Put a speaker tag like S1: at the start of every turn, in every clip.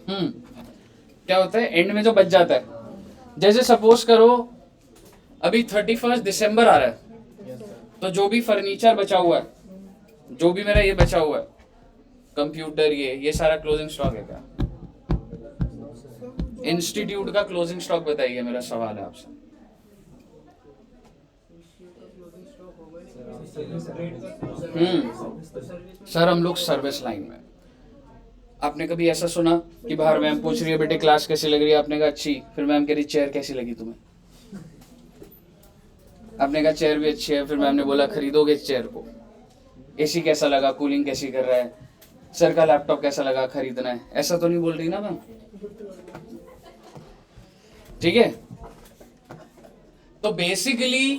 S1: क्या होता है एंड में जो बच जाता है, जैसे सपोज करो अभी 31 दिसंबर आ रहा है, तो जो भी फर्नीचर बचा हुआ है, जो भी मेरा ये बचा हुआ है, कंप्यूटर, ये सारा क्लोजिंग स्टॉक है क्या? इंस्टीट्यूट का क्लोजिंग स्टॉक बताइए, मेरा सवाल है आपसे। सर हम लोग सर्विस लाइन में। आपने कभी ऐसा सुना कि बाहर मैम पूछ रही है बेटे क्लास कैसी लग रही है, आपने कहा अच्छी, फिर मैम कह रही चेयर कैसी लगी तुम्हें? आपने कहा चेयर भी अच्छी है, फिर मैम ने बोला खरीदोगे चेयर को? एसी कैसा लगा, कूलिंग कैसी कर रहा है, सर का लैपटॉप कैसा लगा, खरीदना है, ऐसा तो नहीं बोल रही ना मैम? ठीक है, तो बेसिकली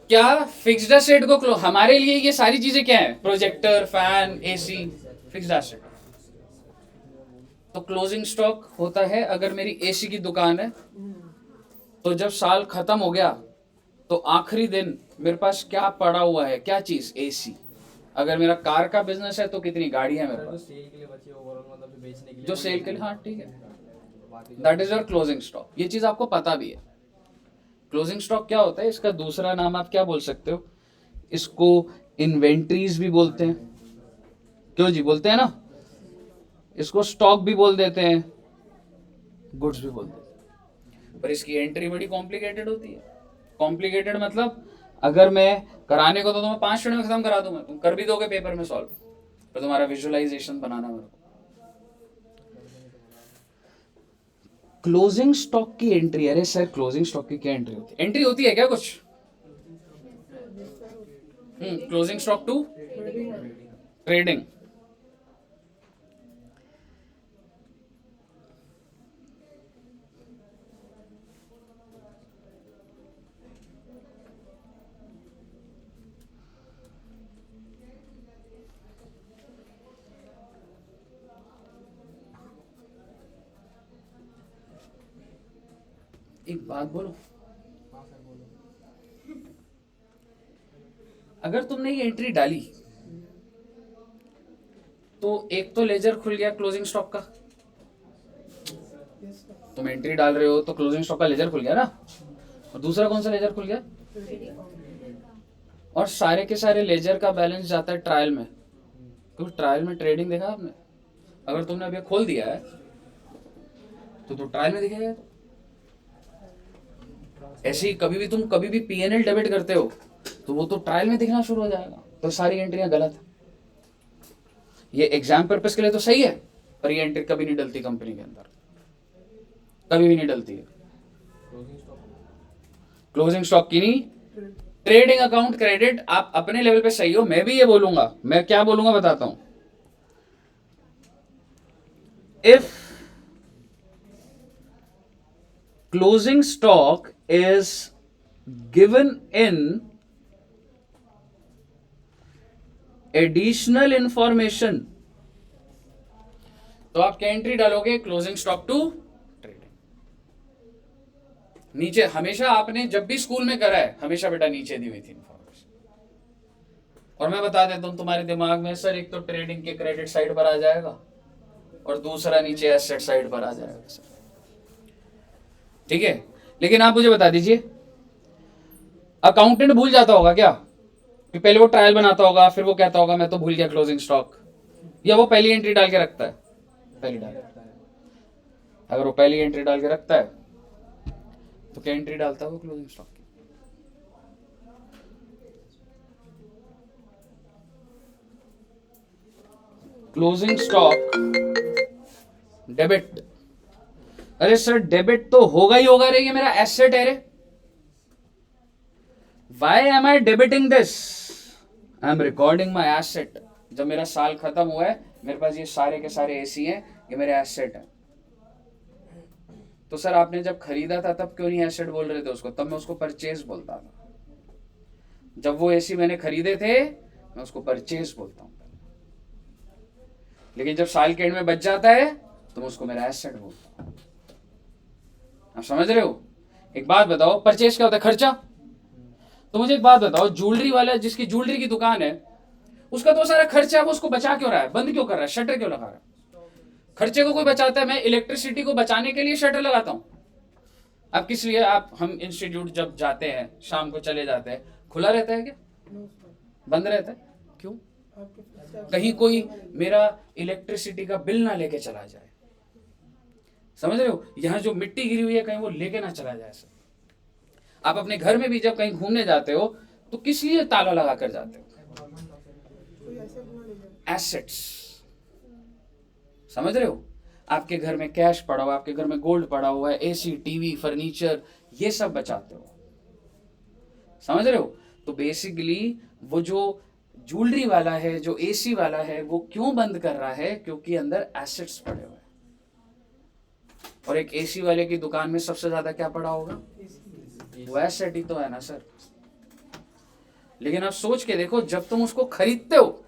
S1: क्या फिक्स्ड एसेट को हमारे लिए ये सारी चीजें क्या है? Projector, fan, AC, fixed asset. तो क्लोजिंग स्टॉक होता है, अगर मेरी एसी की दुकान है तो जब साल खत्म हो गया तो आखिरी दिन मेरे पास क्या पड़ा हुआ है, क्या चीज? एसी। अगर मेरा कार का बिजनेस है तो कितनी गाड़ियां मेरे पास जो सेल के लिए, हाँ ठीक है, that is your closing stock. ये चीज आपको पता भी है। क्लोजिंग स्टॉक क्या होता है, इसका दूसरा नाम आप क्या बोल सकते हो? इसको इन्वेंट्रीज भी बोलते हैं। क्यों जी, बोलते हैं ना? इसको स्टॉक भी बोल देते हैं, गुड्स भी बोल देते हैं। पर इसकी एंट्री बड़ी कॉम्प्लिकेटेड होती है। कॉम्प्लिकेटेड मतलब अगर मैं कराने को तो तुम्हें 5 मिनट में खत्म करा दूंगा, तुम कर भी दोगे पेपर में सॉल्व, पर तुम्हारा विजुअलाइजेशन बनाना मेरे को। क्लोजिंग स्टॉक की एंट्री, अरे सर क्लोजिंग स्टॉक की क्या एंट्री होती है? एंट्री होती है क्या कुछ? Closing stock to trading. एक बात बोलो, अगर तुमने ये एंट्री डाली तो एक तो लेजर खुल गया क्लोजिंग स्टॉक का, तुम एंट्री डाल रहे हो तो क्लोजिंग स्टॉक का लेजर खुल गया ना, और दूसरा कौन सा लेजर खुल गया? और सारे के सारे लेजर का बैलेंस जाता है ट्रायल में, क्योंकि ट्रायल में ट्रेडिंग देखा आपने? अगर तुमने अभी खोल दिया है तो ट्रायल में दिखेगा। ऐसे ही कभी भी पीएनएल डेबिट करते हो तो वो तो ट्रायल में दिखना शुरू हो जाएगा, तो सारी एंट्रियां गलत है। ये एग्जाम पर्पस के लिए तो सही है, पर ये एंट्री कभी नहीं डलती कंपनी के अंदर, कभी भी नहीं डलती है। क्लोजिंग स्टॉक की नहीं, ट्रेडिंग अकाउंट क्रेडिट आप अपने लेवल पे सही हो, मैं भी ये बोलूंगा, मैं क्या बोलूंगा बताता हूं। If closing stock is given in additional information, तो आप क्या एंट्री डालोगे? Closing stock to trading. नीचे हमेशा आपने जब भी स्कूल में करा है, हमेशा बेटा नीचे दी हुई थी इंफॉर्मेशन। और मैं बता देता हूं तुम्हारे दिमाग में, सर एक तो ट्रेडिंग के क्रेडिट साइड पर आ जाएगा और दूसरा नीचे एसेट साइड पर आ जाएगा सर, ठीक है। लेकिन आप मुझे बता दीजिए, अकाउंटेंट भूल जाता होगा क्या कि पहले वो ट्रायल बनाता होगा, फिर वो कहता होगा मैं तो भूल गया क्लोजिंग स्टॉक, या वो पहली एंट्री डाल के रखता है? पहली डाल। अगर वो पहली एंट्री डाल के रखता है तो क्या एंट्री डालता है वो क्लोजिंग स्टॉक की? Closing stock debit. अरे सर डेबिट तो होगा ही होगा रे, ये मेरा एसेट है रे। Why am I debiting this? I am recording my asset. जब मेरा साल खत्म हुआ है, मेरे पास ये सारे के सारे एसी हैं, ये मेरे एसेट है। तो सर आपने जब खरीदा था तब क्यों नहीं एसेट बोल रहे थे उसको? तब मैं उसको परचेज बोलता था। जब वो एसी मैंने खरीदे थे मैं उसको परचेज बोलता हूँ, लेकिन जब साल के एंड में बच जाता है तो मैं उसको मेरा एसेट बोलता हूँ। आप समझ रहे हो? एक बात बताओ, परचेज क्या होता है? खर्चा। तो मुझे एक बात बताओ, ज्वेलरी वाला जिसकी ज्वेलरी की दुकान है, उसका तो सारा खर्चा है, वो उसको बचा क्यों रहा है, बंद क्यों कर रहा है, शटर क्यों लगा रहा है? खर्चे को कोई बचाता है? मैं इलेक्ट्रिसिटी को बचाने के लिए शटर लगाता हूं। अब किस लिए? आप हम इंस्टीट्यूट जब जाते हैं शाम को चले जाते हैं, खुला रहता है क्या? बंद रहता है। क्यों? कहीं कोई मेरा इलेक्ट्रिसिटी का बिल ना लेके चला जाए। समझ रहे हो? यहां जो मिट्टी गिरी हुई है कहीं वो लेके ना चला जाए सर। आप अपने घर में भी जब कहीं घूमने जाते हो तो किस लिए ताला लगा कर जाते हो? एसेट्स। समझ रहे हो? आपके घर में कैश पड़ा हुआ, आपके घर में गोल्ड पड़ा हुआ है, एसी, टीवी, फर्नीचर, ये सब बचाते हो। समझ रहे हो? तो बेसिकली वो जो ज्वेलरी वाला है, जो एसी वाला है, वो क्यों बंद कर रहा है? क्योंकि अंदर एसेट्स पड़े हुए हैं। और एक एसी वाले की दुकान में सबसे ज्यादा क्या पड़ा होगा? वो एसेट ही तो है ना सर। लेकिन आप सोच के देखो, जब तुम उसको खरीदते हो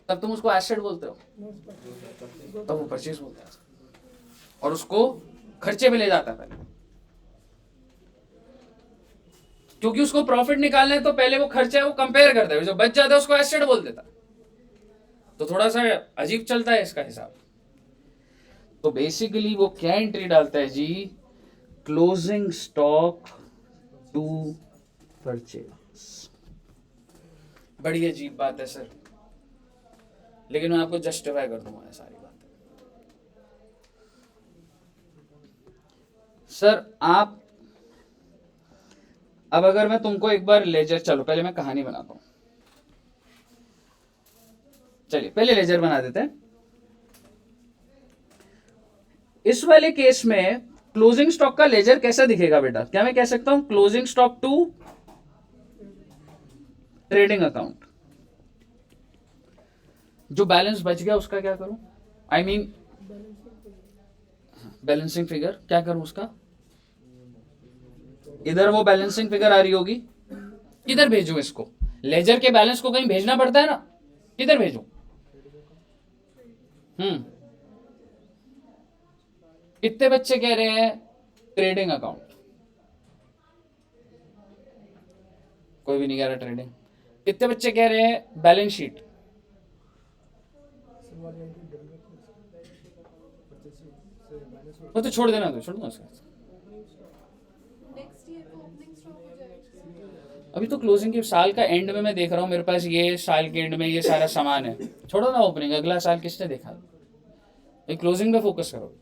S1: तब तुम उसको एसेट बोलते हो, तब वो परचेज बोलता है और उसको खर्चे पे ले जाता है पहले, क्योंकि उसको प्रॉफिट निकालना है। तो पहले वो खर्चा है वो कंपेयर करता है, जो बच जाता है उसको एसेट बोल देता है। तो थोड़ा सा अजीब चलता है इसका हिसाब। तो बेसिकली वो क्या एंट्री डालता है जी? Closing stock to purchase. बड़ी अजीब बात है सर, लेकिन मैं आपको जस्टिफाई कर दूंगा सारी बात। सर आप अब अगर मैं तुमको एक बार लेजर, चलो पहले मैं कहानी बनाता हूं। चलिए पहले लेजर बना देते हैं। इस वाले केस में क्लोजिंग स्टॉक का लेजर कैसा दिखेगा बेटा? क्या मैं कह सकता हूं closing stock to trading account? जो बैलेंस बच गया उसका क्या करूं? आई मीन बैलेंसिंग फिगर क्या करूं उसका? इधर वो बैलेंसिंग फिगर आ रही होगी, किधर भेजूं इसको? लेजर के बैलेंस को कहीं भेजना पड़ता है ना, किधर भेजूं? कितने बच्चे कह रहे हैं ट्रेडिंग अकाउंट? कोई भी नहीं कह रहा ट्रेडिंग। कितने बच्चे कह रहे हैं बैलेंस शीट? वो तो छोड़ देना, तो छोड़ दो उसका। अभी तो क्लोजिंग के साल का एंड में मैं देख रहा हूं, मेरे पास ये साल के एंड में ये सारा सामान है। छोड़ो ना ओपनिंग, अगला साल किसने देखा? क्लोजिंग पे फोकस करो।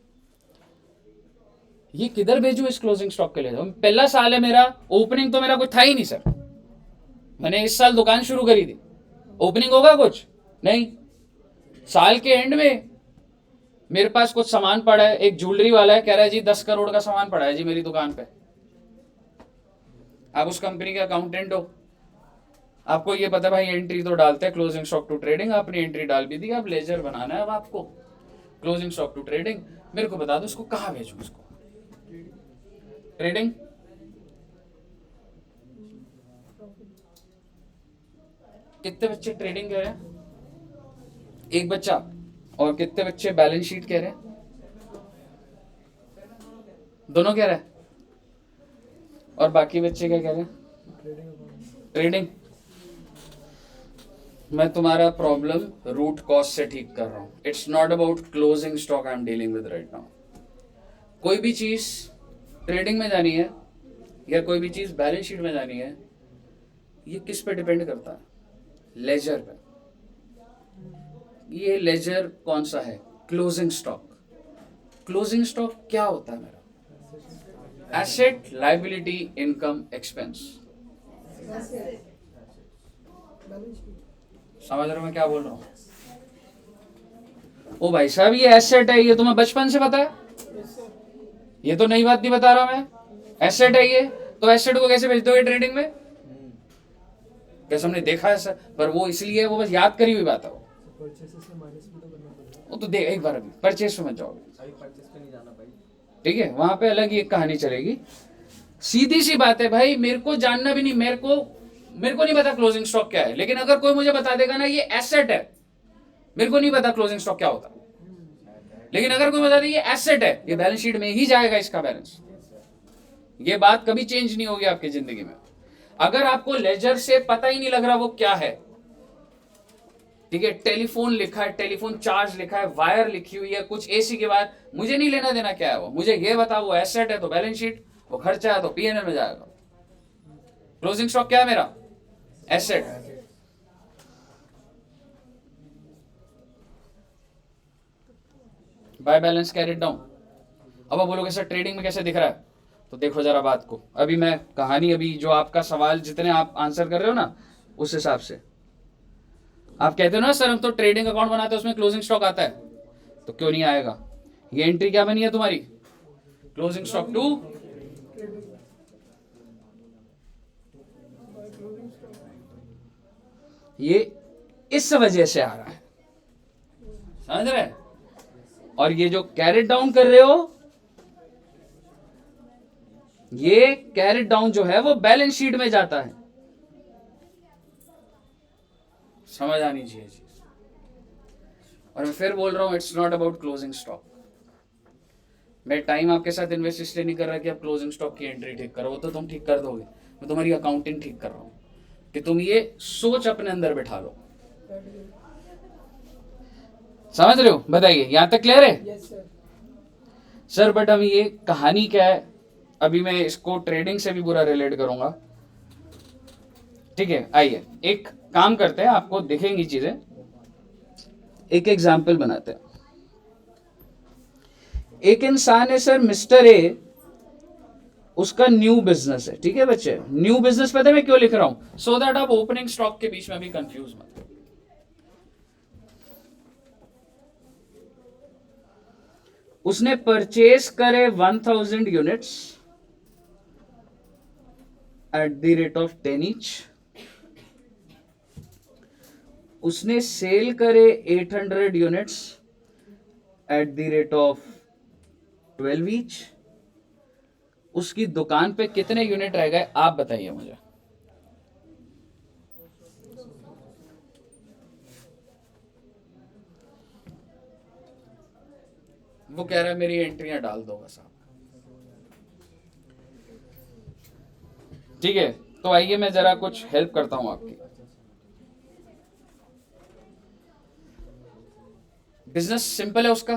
S1: ये किधर भेजूं इस क्लोजिंग स्टॉक के लिए? पहला साल है मेरा, ओपनिंग तो मेरा कुछ था ही नहीं सर। मैंने इस साल दुकान शुरू करी थी, ओपनिंग होगा कुछ नहीं। साल के एंड में मेरे पास कुछ सामान पड़ा है। एक ज्वेलरी वाला है, कह रहा है जी 10 करोड़ का सामान पड़ा है जी मेरी दुकान पे। आप उस कंपनी के अकाउंटेंट हो, आपको ये पता भाई एंट्री तो डालते हैं क्लोजिंग स्टॉक टू ट्रेडिंग। आपने एंट्री डाल भी दी, अब लेजर बनाना है। अब आपको क्लोजिंग स्टॉक टू ट्रेडिंग, मेरे को बता दो इसको कहां भेजूं? इसको ट्रेडिंग। कितने बच्चे ट्रेडिंग कह रहे हैं? एक बच्चा। और कितने बच्चे बैलेंस शीट कह रहे हैं? दोनों कह रहे हैं। और बाकी बच्चे क्या कह रहे हैं? ट्रेडिंग। मैं तुम्हारा प्रॉब्लम रूट कॉज से ठीक कर रहा हूं। It's not about closing stock I am dealing with right now. कोई भी चीज ट्रेडिंग में जानी है या कोई भी चीज बैलेंस शीट में जानी है, ये किस पे डिपेंड करता है? लेजर पे। ये लेजर कौन सा है? Closing stock. क्लोजिंग स्टॉक क्या होता है मेरा? Asset, liability, income, expense. समझ रहे हो मैं क्या बोल रहा हूं? ओ भाई साहब ये एसेट है, ये तुम्हें बचपन से पता है? ये तो नई बात नहीं बता रहा मैं। एसेट है ये, तो एसेट को कैसे भेज दोगे ट्रेडिंग में? कैसे? हमने देखा है सर, पर वो इसलिए वो बस याद करी हुई बात है। वो तो देख एक बार, अभी परचेस में मत जाओगे, ठीक है? वहां पे अलग ही एक कहानी चलेगी। सीधी सी बात है भाई, मेरे को जानना भी नहीं, मेरे को नहीं पता क्लोजिंग स्टॉक क्या है। लेकिन अगर कोई मुझे बता देगा ना ये एसेट है, मेरे को नहीं पता क्लोजिंग स्टॉक क्या होता, लेकिन अगर कोई बता दे ये एसेट है, ये बैलेंस शीट में ही जाएगा इसका बैलेंस, ये बात कभी चेंज नहीं होगी आपकी जिंदगी में। अगर आपको लेजर से पता ही नहीं लग रहा वो क्या है, ठीक है, टेलीफोन लिखा है, टेलीफोन चार्ज लिखा है, वायर लिखी हुई है, कुछ एसी के वायर, मुझे नहीं लेना देना क्या है वो, मुझे ये बताओ वो एसेट है तो बैलेंस शीट, वो खर्चा है तो पीएनएल में जाएगा। क्लोजिंग स्टॉक क्या है मेरा? Asset. By balance carried down. अब आप बोलोगे सर ट्रेडिंग में कैसे दिख रहा है, तो देखो जरा बात को, अभी मैं कहानी, अभी जो आपका सवाल जितने आप आंसर कर रहे हो ना उस हिसाब से आप कहते हो ना सर हम तो ट्रेडिंग अकाउंट बनाते हैं उसमें क्लोजिंग स्टॉक आता है, तो क्यों नहीं आएगा? ये एंट्री क्या बनी है तुम्हारी? क्लोजिंग स्टॉक टू ये इस वजह से आ रहा है, समझ रहे? और ये जो कैरेट डाउन कर रहे हो, ये कैरेट डाउन जो है वो बैलेंस शीट में जाता है, समझ आनी चाहिए चीज। और मैं फिर बोल रहा हूं it's not about closing stock. मैं टाइम आपके साथ इन्वेस्ट इसलिए नहीं कर रहा कि आप क्लोजिंग स्टॉक की एंट्री ठीक करो, वो तो तुम ठीक कर दोगे, मैं तुम्हारी अकाउंटिंग ठीक कर रहा हूं कि तुम ये सोच अपने अंदर बिठा लो। समझ रहे हो? बताइए, यहां तक क्लियर है?
S2: Yes sir.
S1: सर बट हम ये कहानी क्या है, अभी मैं इसको ट्रेडिंग से भी बुरा रिलेट करूंगा, ठीक है? आइए एक काम करते हैं, आपको दिखेंगी चीजें, एक एग्जाम्पल बनाते हैं। एक इंसान है सर मिस्टर ए, उसका न्यू बिजनेस है, ठीक है बच्चे? न्यू बिजनेस पता है मैं क्यों लिख रहा हूं? सो दैट आप ओपनिंग स्टॉक के बीच में भी कंफ्यूज मत हो। उसने परचेज करे 1000 units at the rate of 10 each, उसने सेल करे 800 units at the rate of 12 each. उसकी दुकान पे कितने यूनिट रह गए आप बताइए मुझे? वो कह रहा है मेरी एंट्रियां डाल दो बस आप, ठीक है? तो आइए मैं जरा कुछ हेल्प करता हूं आपकी। बिजनेस सिंपल है उसका,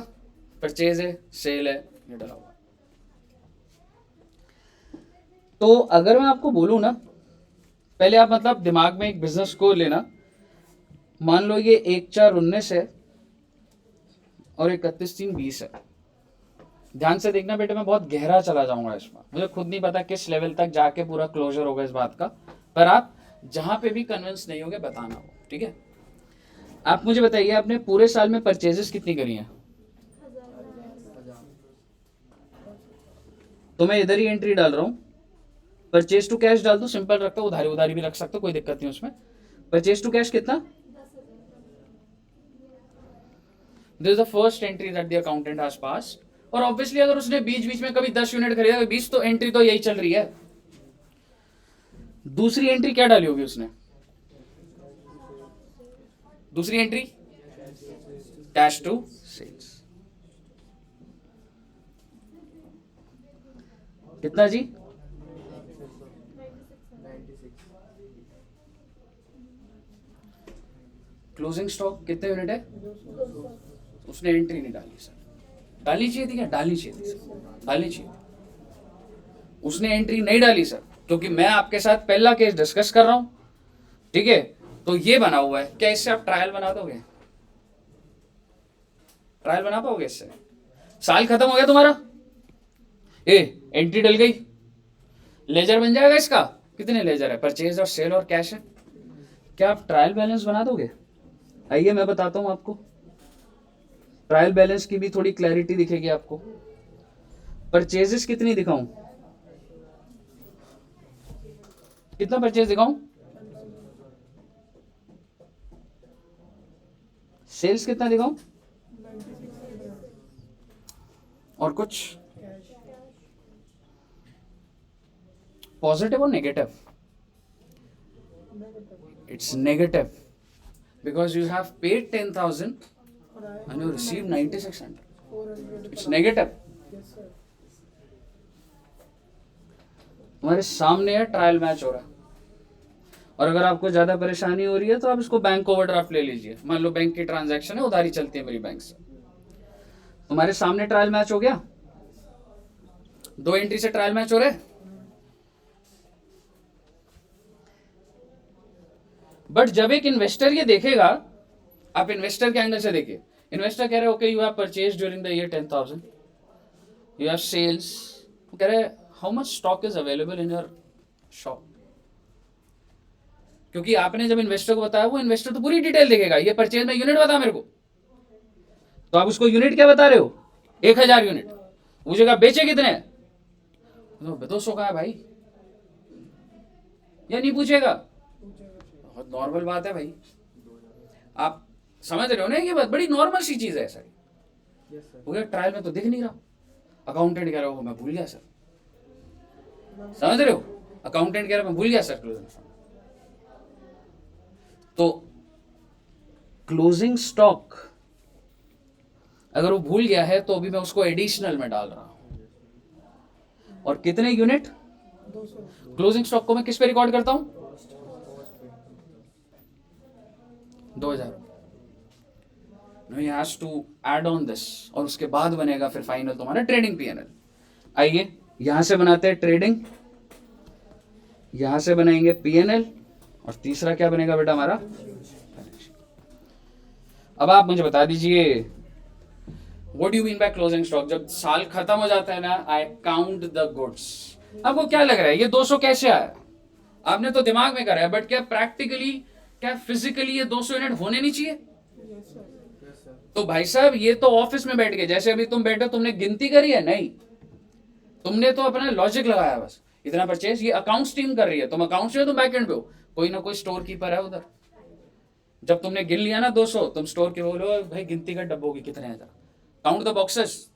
S1: परचेज है, सेल है, ये डला हुआ। तो अगर मैं आपको बोलूं ना, पहले आप मतलब दिमाग में एक बिजनेस को लेना, मान लो ये 1/4/19 है और 31/3/20 है। ध्यान से देखना बेटे, मैं बहुत गहरा चला जाऊंगा इसमें, मुझे खुद नहीं पता किस लेवल तक जाके पूरा क्लोजर होगा इस बात का, पर आप जहां पे भी कन्विंस नहीं होगे बताना हो, ठीक है? आप मुझे बताइए आपने पूरे साल में परचेजेस कितनी करी हैं? तो मैं इधर ही एंट्री डाल रहा हूं, परचेज टू कैश डाल दो, सिंपल रखता हूं, उधारी उधारी भी रख सकते हो, कोई दिक्कत नहीं उसमें। परचेज टू कैश कितना? This is the first entry that the accountant has passed. और ऑब्वियसली अगर उसने बीच बीच में कभी 10 यूनिट खरीदा, 20, तो एंट्री तो यही चल रही है। दूसरी एंट्री क्या डाली होगी उसने? दूसरी एंट्री कैश टू सेल्स, कितना जी? 96। क्लोजिंग स्टॉक कितने यूनिट है? उसने एंट्री नहीं डाली सर, डालनी चाहिए थी क्या? डालनी चाहिए थी सर, डालनी चाहिए थी। उसने एंट्री नहीं डाली सर, क्योंकि मैं आपके साथ पहला केस डिस्कस कर रहा हूं, ठीक है? तो ये बना हुआ है, क्या इससे आप ट्रायल बना दोगे? ट्रायल बना पाओगे इससे? साल खत्म हो गया तुम्हारा, एंट्री डल गई, लेजर बन जाएगा इसका। कितने लेजर है? परचेज और सेल और कैश है। क्या आप ट्रायल बैलेंस बना दोगे? आइए मैं बताता हूं आपको, ट्रायल बैलेंस की भी थोड़ी क्लैरिटी दिखेगी आपको। परचेजेस कितनी दिखाऊं? कितना परचेज दिखाऊं? सेल्स कितना दिखाऊं? और कुछ पॉजिटिव और negative? It's negative because you have paid 10,000 and you received 9,600. It's negative.
S2: Yes sir.
S1: तुम्हारे सामने है, ट्रायल मैच हो रहा है, और अगर आपको ज्यादा परेशानी हो रही है तो आप इसको बैंक ओवरड्राफ्ट ले लीजिए। मान लो बैंक की ट्रांजैक्शन है, उधारी चलती है मेरी बैंक से, तुम्हारे सामने ट्रायल मैच हो गया, 2 एंट्री से ट्रायल मैच हो रहे। बट जब एक इन्वेस्टर ये देखेगा, आप इन्वेस्टर के एंगल से देखिए, इन्वेस्टर कह रहे okay you have purchase during the year 10,000, you have sales, कह रहे how much stock is available in your shop. क्योंकि आपने जब इन्वेस्टर को बताया, वो इन्वेस्टर तो पूरी डिटेल देखेगा, ये परचेज में यूनिट बता मेरे को, तो आप उसको यूनिट क्या बता रहे हो, 1,000 यूनिट, पूछेगा बेचे कितने, तो 200 का है भाई, या नहीं पूछेगा? बहुत नॉर्मल बात है भाई, आप समझ रहे हो ना, ये बात बड़ी नॉर्मल सी चीज है सारी। हो गया ट्रायल में तो दिख नहीं रहा, अकाउंटेंट कह रहा हो मैं भूल गया सर, समझ रहे हो, अकाउंटेंट कह रहा मैं भूल गया सर क्लोजिंग स्टॉक। तो क्लोजिंग स्टॉक अगर वो भूल गया है तो अभी मैं उसको एडिशनल में डाल रहा हूं। और कितने यूनिट, क्लोजिंग स्टॉक को मैं किस पे रिकॉर्ड करता हूं, 2,000। No you has to add on this, और उसके बाद बनेगा फिर फाइनल तुम्हारा ट्रेडिंग पीएनएल। आइए यहां से बनाते हैं ट्रेडिंग, यहां से बनाएंगे पीएनएल, और तीसरा क्या बनेगा बेटा हमारा। अब आप मुझे बता दीजिए what do you mean by closing stock. जब साल खत्म हो जाता है ना, आई काउंट द गुड्स। आपको क्या लग रहा है ये 200 कैसे आया, आपने तो दिमाग में करा है, बट क्या प्रैक्टिकली, क्या फिजिकली ये 200 यूनिट होने नहीं चाहिए? तो भाई साहब ये तो ऑफिस में बैठ के, जैसे अभी तुम बैठे तुमने गिनती करी है? नहीं, तुमने तो अपना लॉजिक लगाया बस, इतना परचेज, ये अकाउंट्स टीम कर रही है, तुम अकाउंट्स में, तुम बैक एंड पे हो, कोई ना कोई स्टोर कीपर है उधर। जब तुमने गिन लिया ना 200, तुम स्टोर के बोलो भाई गिनती कर डब्बों की कितने हैं, काउंट द बॉक्सेस,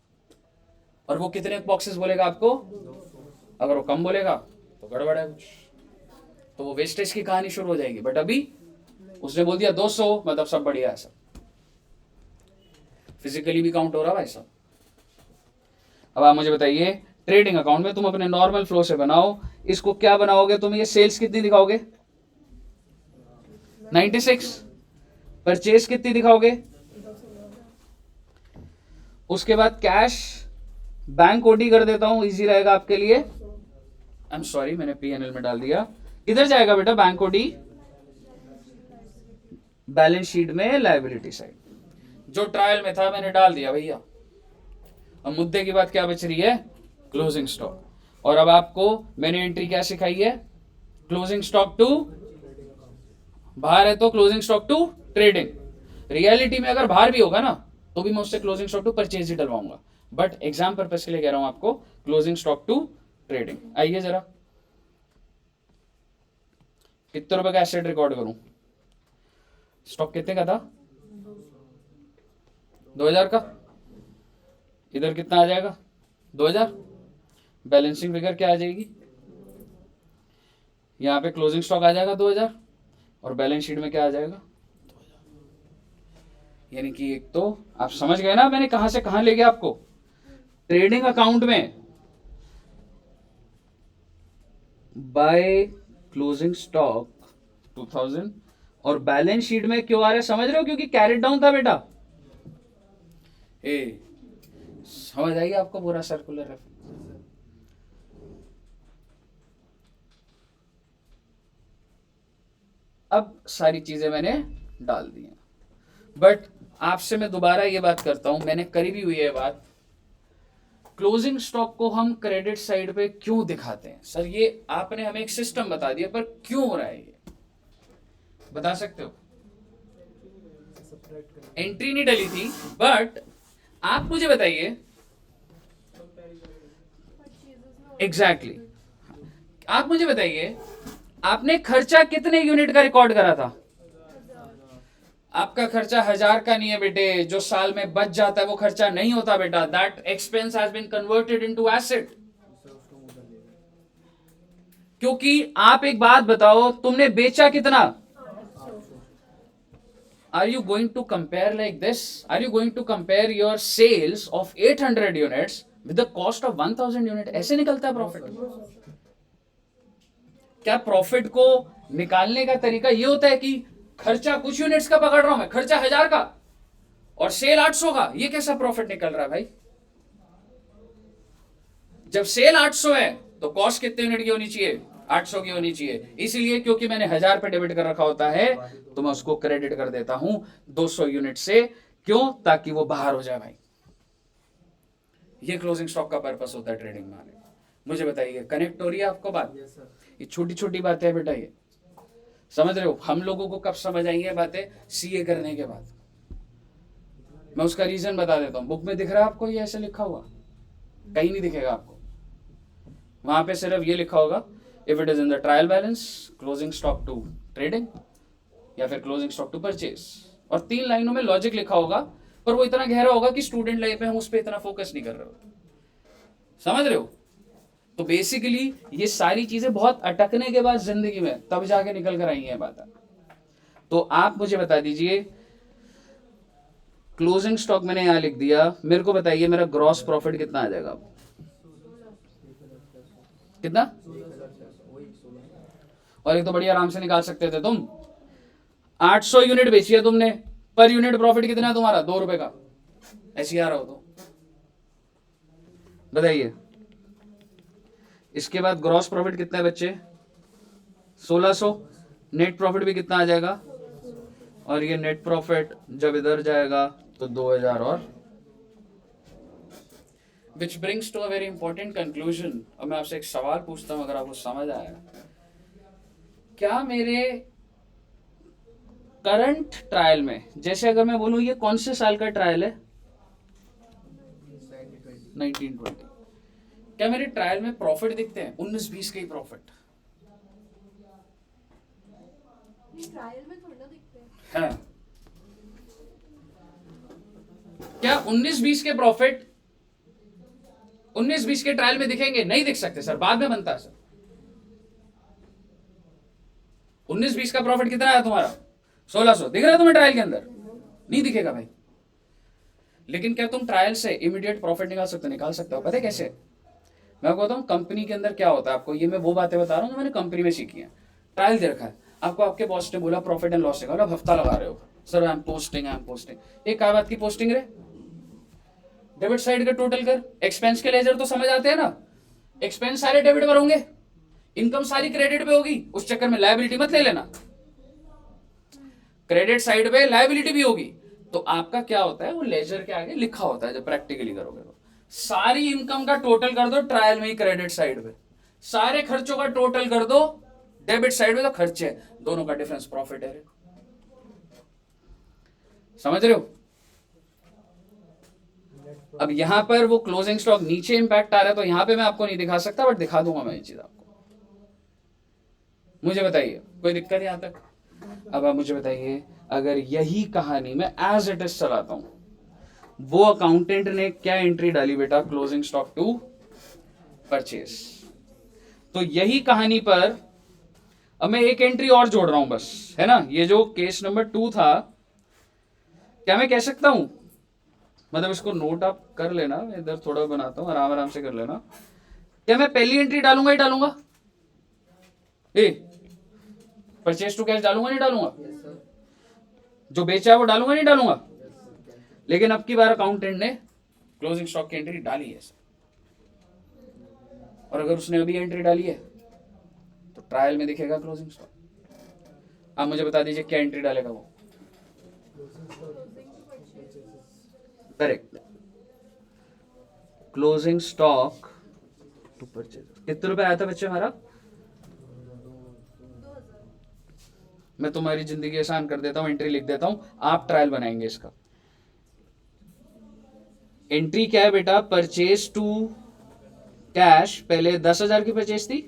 S1: और वो कितने बॉक्सेस बोलेगा आपको, अगर वो कम बोलेगा तो गड़बड़ है कुछ, तो वो वेस्टेज की कहानी शुरू हो जाएगी। बट अभी उसने बोल दिया 200, मतलब सब बढ़िया है, सब फिजिकली भी काउंट हो रहा भाई साहब। अब आप मुझे बताइए ट्रेडिंग अकाउंट में तुम अपने नॉर्मल फ्लो से बनाओ, इसको क्या बनाओगे तुम, ये सेल्स कितनी दिखाओगे 96, परचेज कितनी दिखाओगे, उसके बाद कैश, बैंक ओडी कर देता हूं इजी रहेगा आपके लिए, आई एम सॉरी मैंने पीएनएल में डाल दिया, किधर जाएगा बेटा बैंक ओडी, बैलेंस शीट में लायबिलिटी साइड, जो ट्रायल में था मैंने डाल दिया भैया। अब मुद्दे की बात क्या बच रही है, क्लोजिंग स्टॉक। और अब आपको मैंने एंट्री क्या सिखाई है, क्लोजिंग स्टॉक टू, बाहर है तो closing stock to trading. Reality में अगर बाहर भी होगा ना तो भी मैं उससे क्लोजिंग स्टॉक टू परचेज ही डलवाऊंगा, बट एग्जाम पर्पस के लिए कह रहा हूं आपको क्लोजिंग स्टॉक टू ट्रेडिंग। आइए जरा, कितने रुपए का एसेट रिकॉर्ड करूं, स्टॉक कितने का था, 2,000 का, इधर कितना आ जाएगा 2,000, बैलेंसिंग फिगर क्या आ जाएगी, यहां पे क्लोजिंग स्टॉक आ जाएगा 2,000, और बैलेंस शीट में क्या आ जाएगा, यानी कि एक तो आप समझ गए ना मैंने कहां से कहां ले गया आपको। ट्रेडिंग अकाउंट में बाय क्लोजिंग स्टॉक 2000, और बैलेंस शीट में क्यों आ रहा है समझ रहे हो, क्योंकि कैरेट डाउन था बेटा। समझ आएगी आपको पूरा सर्कुलर है। अब सारी चीजें मैंने डाल दी हैं, बट आपसे मैं दोबारा ये बात करता हूं, मैंने करी भी हुई है बात, क्लोजिंग स्टॉक को हम क्रेडिट साइड पे क्यों दिखाते हैं सर, ये आपने हमें एक सिस्टम बता दिया, पर क्यों हो रहा है ये बता सकते हो? एंट्री नहीं डली थी, बट आप मुझे बताइए एग्जैक्टली आप मुझे बताइए आपने खर्चा कितने यूनिट का रिकॉर्ड करा था? आपका खर्चा 1,000 का नहीं है बेटे, जो साल में बच जाता है वो खर्चा नहीं होता बेटा, that expense has been converted into asset. क्योंकि आप एक बात बताओ, तुमने बेचा कितना? Are you going to compare like this? Are you going to compare your sales of 800 units with the cost of 1,000 unit? ऐसे निकलता है प्रॉफिट। क्या प्रॉफिट को निकालने का तरीका ये होता है कि खर्चा कुछ यूनिट्स का पकड़ रहा हूं मैं, खर्चा 1000 का और सेल 800 का, ये कैसा प्रॉफिट निकल रहा है भाई? जब सेल 800 है तो कॉस्ट कितने यूनिट की होनी चाहिए? 800 की होनी चाहिए। इसीलिए क्योंकि मैंने 1000 पे डेबिट कर रखा होता है तो मैं उसको क्रेडिट कर देता हूं 200 यूनिट से। क्यों? ताकि वो बाहर हो जाए भाई। ये क्लोजिंग स्टॉक का पर्पस होता है ट्रेडिंग में आने। मुझे बताइए, कनेक्ट हो रही है आपको बात? ये छोटी छोटी बातें हैं बेटा, ये समझ रहे हो? हम लोगों को कब समझ आएंगे बातें? सीए करने के बाद। मैं उसका रीजन बता देता हूं। बुक में दिख रहा है आपको ये ऐसे लिखा हुआ? कहीं नहीं दिखेगा आपको। वहां पे सिर्फ ये लिखा होगा, if it is in the trial balance, closing stock to trading, या फिर क्लोजिंग स्टॉक टू परचेज, और 3 लाइनों में लॉजिक लिखा होगा, पर वो इतना गहरा होगा कि स्टूडेंट लाइफ में हम उस पर इतना फोकस नहीं कर रहे हो। समझ रहे हो? तो बेसिकली ये सारी चीजें बहुत अटकने के बाद जिंदगी में तब जाके निकल कर आई है बात। तो आप मुझे बता दीजिए, क्लोजिंग स्टॉक मैंने यहां लिख दिया, मेरे को बताइए मेरा ग्रॉस प्रॉफिट कितना आ जाएगा? कितना? और एक तो बड़ी आराम से निकाल सकते थे तुम। 800 यूनिट बेची है तुमने, पर यूनिट प्रॉफिट कितना है तुम्हारा? 2 रुपए का। ऐसे आ रहा हो तो बताइए। इसके बाद ग्रॉस प्रॉफिट कितना है बच्चे? 1600। नेट प्रॉफिट भी कितना आ जाएगा? और ये नेट प्रॉफिट जब इधर जाएगा तो 2000। और which brings to a very important conclusion. अब मैं आपसे एक सवाल पूछता हूं, अगर आपको समझ आया, क्या मेरे करंट ट्रायल में, जैसे अगर मैं बोलूं ये कौन से साल का ट्रायल है? 1920। क्या मेरे ट्रायल में प्रॉफिट दिखते हैं? 19-20 के ही प्रॉफिट
S2: ट्रायल में थोड़ा दिखते हैं।
S1: है? क्या 19-20 के प्रॉफिट 19-20 के ट्रायल में दिखेंगे? नहीं दिख सकते सर, बाद में बनता है सर। 19-20 का प्रॉफिट कितना आया तुम्हारा? 1600। दिख रहा है तुम्हें ट्रायल के अंदर? नहीं दिखेगा भाई। लेकिन क्या तुम ट्रायल से इमीडिएट प्रॉफिट निकाल सकते हो? निकाल सकते हो। पता है कैसे? मैं कहता हूँ कंपनी के अंदर क्या होता है, आपको ये मैं वो बातें बता रहा हूँ जो मैंने कंपनी में सीखी है। ट्रायल दे रखा है आपको, आपके बॉस ने बोला प्रॉफिट एंड लॉस निकालो, हफ्ता लगा रहे हो, सर आई एम पोस्टिंग। एक क्या बात की पोस्टिंग रे? डेबिट साइड का टोटल कर, एक्सपेंस के लेजर तो समझ आते हैं ना। एक्सपेंस सारे डेबिट पर होंगे, इनकम सारी क्रेडिट पे होगी, उस चक्कर में लायबिलिटी मत ले लेना। क्रेडिट साइड पे लायबिलिटी भी होगी, तो आपका क्या होता है, वो लेजर के आगे लिखा होता है जब प्रैक्टिकली करोगे तो। सारी इनकम का टोटल कर दो ट्रायल में ही क्रेडिट साइड पे, सारे खर्चों का टोटल कर दो डेबिट साइड पे, तो खर्चे दोनों का डिफरेंस प्रॉफिट है। समझ रहे हो? अब यहां पर वो क्लोजिंग स्टॉक नीचे इंपैक्ट आ रहा है, तो यहां पे मैं आपको नहीं दिखा सकता, बट दिखा दूंगा मैं ये चीज आपको। मुझे बताइए, कोई दिक्कत यहां तक? अब आप मुझे बताइए, अगर यही कहानी मैं एज इट इज चलाता हूं, वो अकाउंटेंट ने क्या एंट्री डाली बेटा? Closing stock to purchase. तो यही कहानी पर अब मैं एक एंट्री और जोड़ रहा हूं बस, है ना। ये जो केस नंबर 2 था, क्या मैं कह सकता हूं, मतलब इसको नोट आप कर लेना, इधर थोड़ा बनाता हूं, आराम आराम से कर लेना। क्या मैं पहली एंट्री डालूंगा ही डालूंगा? ए परचेस टू कैश डालूंगा नहीं डालूंगा? जो बेचा है वो डालूंगा नहीं डालूंगा? लेकिन अब की बार अकाउंटेंट ने क्लोजिंग स्टॉक की एंट्री डाली है, और अगर उसने अभी एंट्री डाली है तो ट्रायल में दिखेगा क्लोजिंग स्टॉक। आप मुझे बता दीजिए क्या एंट्री डालेगा वो? Correct, closing stock to purchase. कितने रुपए आया था बच्चे हमारा? मैं तुम्हारी जिंदगी आसान कर देता हूं, एंट्री लिख देता हूं, आप ट्रायल बनाएंगे इसका। एंट्री क्या है बेटा? परचेज टू कैश, पहले 10,000 की परचेज थी,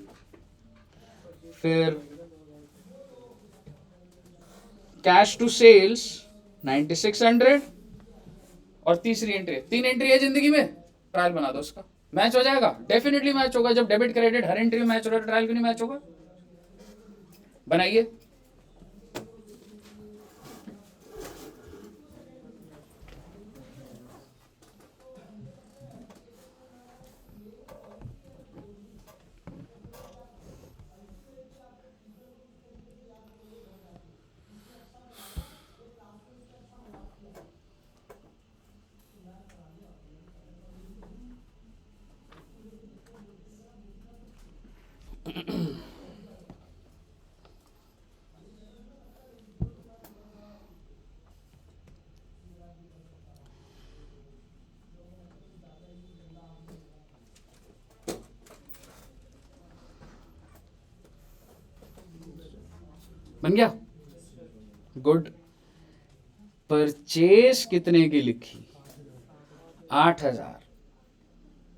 S1: फिर कैश टू सेल्स 9600, और तीसरी एंट्री, 3 एंट्री है जिंदगी में, ट्रायल बना दो उसका। मैच हो जाएगा, डेफिनेटली मैच होगा। जब डेबिट क्रेडिट हर एंट्री में मैच हो रहा है, ट्रायल क्यों नहीं मैच होगा? बनाइए। बन गया, गुड। परचेस कितने की लिखी? 8,000,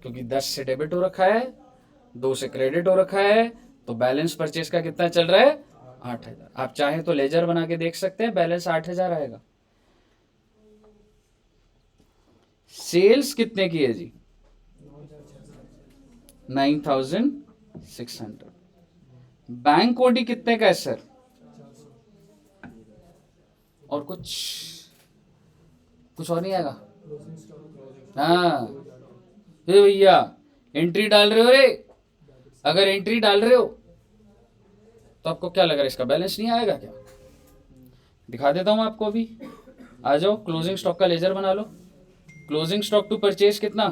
S1: क्योंकि 10 से डेबिट हो रखा है, 2 से क्रेडिट हो रखा है, तो बैलेंस परचेस का कितना चल रहा है? 8,000। आप चाहे तो लेजर बना के देख सकते हैं, बैलेंस 8,000 आएगा। सेल्स कितने की है जी? 9,600। बैंक ओडी कितने का है सर? और कुछ और नहीं आएगा? हाँ, ये भैया एंट्री डाल रहे हो रे, अगर एंट्री डाल रहे हो तो आपको क्या लग रहा है, इसका बैलेंस नहीं आएगा क्या? दिखा देता हूं आपको अभी। आ जाओ, क्लोजिंग स्टॉक का लेजर बना लो। क्लोजिंग स्टॉक टू परचेज कितना?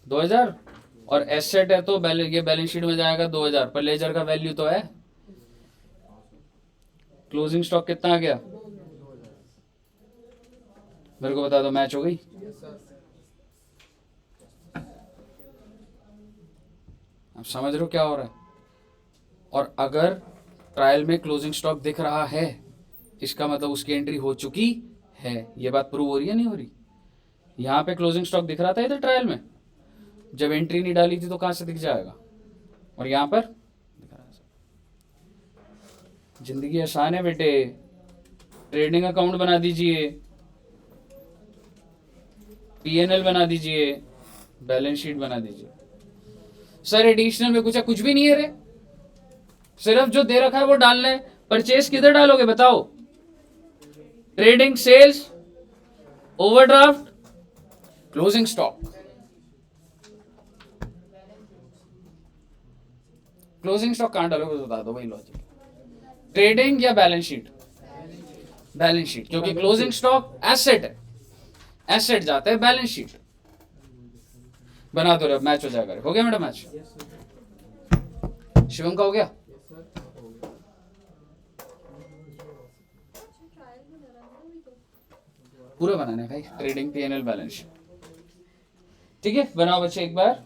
S1: 2,000। और एसेट है तो ये बैलेंस शीट में जाएगा 2,000, पर लेजर का वैल्यू तो है। क्लोजिंग स्टॉक कितना आ गया? मेरे को बता दो, मैच हो गई? आप समझ रहे हो क्या हो रहा है? और अगर ट्रायल में क्लोजिंग स्टॉक दिख रहा है, इसका मतलब उसकी एंट्री हो चुकी है। ये बात प्रूव हो रही है नहीं हो रही? यहां पे क्लोजिंग स्टॉक दिख रहा था इधर ट्रायल में, जब एंट्री नहीं डाली थी तो कहां से दिख जाएगा? और यहां पर दिख रहा है। जिंदगी आसान है बेटे, ट्रेडिंग अकाउंट बना दीजिए, पीएनएल बना दीजिए, बैलेंस शीट बना दीजिए। सर एडिशनल में कुछ भी नहीं है रे, सिर्फ जो दे रखा है वो डालना है। परचेस किधर डालोगे बताओ? Trading, sales, overdraft, closing stock. Closing stock कहां डालोगे बता दो, वही लॉजिक। ट्रेडिंग या बैलेंस शीट? बैलेंस शीट, क्योंकि क्लोजिंग स्टॉक एसेट है, एसेट जाता है बैलेंस शीट। बना दो, मैच हो जाएगा। हो गया मैडम मैच? शिवम का हो गया?
S2: ट्रायल में लगा ना अभी तो।
S1: पूरा बनाना है भाई, ट्रेडिंग, पीएनएल, बैलेंस शीट। ठीक है, बनाओ बच्चे एक बार।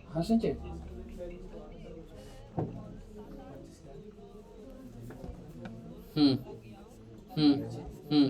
S1: हाँ संजय, हम्म हम्म हम्म